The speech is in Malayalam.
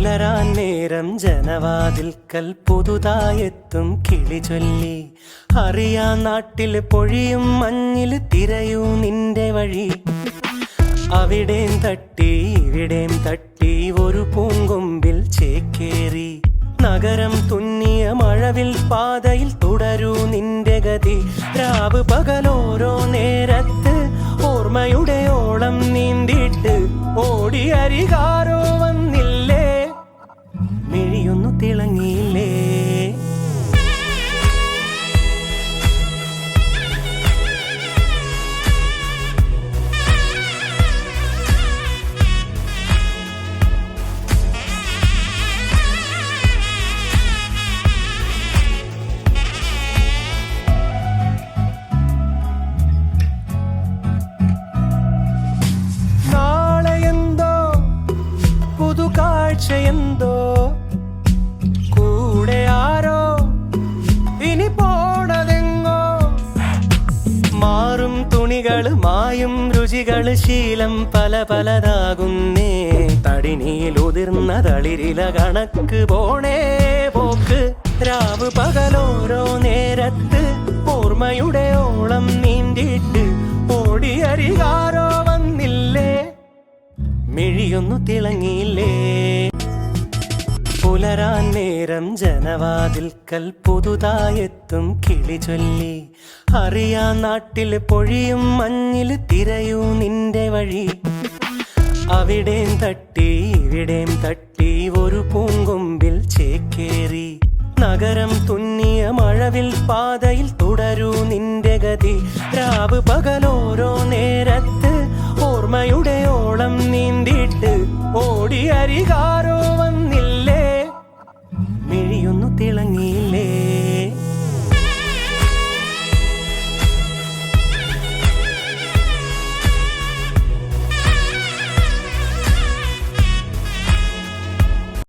പുലരാൻ നേരം ജനവാതിൽക്കൽ പുതുതായെത്തും കിളി ചൊല്ലി. അറിയാ നാട്ടിൽ പൊഴിയും മഞ്ഞിൽ തിരയൂ നിന്റെ വഴി. അവിടേം തട്ടി ഇവിടേം തട്ടി ഒരു പൂങ്കൊമ്പിൽ ചേക്കേറി. നഗരം തുന്നിയ മഴവിൽ പാതയിൽ തുടരൂ നിന്റെ ഗതി. രാവ് പകലോരോ നേരത്ത് ഓർമ്മയുടെ ഓളം നീന്തിട്ട് ഓടി അരികാരോ വന്നില്ലേ, മിഴിയൊന്നു തിളങ്ങിയില്ലേ. എന്തോ കൂടെ ആരോ ഇനി പോണതെങ്ങോ. മാറും തുണികള് മായും രുചികള് ശീലം പല പലതാകുന്നേ. തടിനിയിൽ ഉതിർന്ന തളിരില കണക്ക് പോണേ പോക്ക്. രാവ് പകലോരോ നേരത്ത് ഓർമ്മയുടെ ഓളം നീന്തിട്ട് ഓടി അരികാരോ വന്നില്ലേ, മിഴിയൊന്നു തിളങ്ങിയില്ലേ. പുലരാൻ നേരം ജനവാതിൽക്കൽ പുതുതായെത്തും കിളി ചൊല്ലി. അറിയാ നാട്ടിൽ പൊഴിയും മഞ്ഞിൽ തിരയൂ നിന്റെ വഴി. അവിടേം തട്ടി ഇവിടേം തട്ടി ഒരു പൂങ്കൊമ്പിൽ ചേക്കേറി. നഗരം തുന്നിയ മഴവിൽ പാതയിൽ തുടരൂ നിന്റെ ഗതി. രാവ് പകലോരോ നേരത്ത് ഓർമ്മയുടെ ഓളം നീന്തിട്ട് ഓടി അരികാർ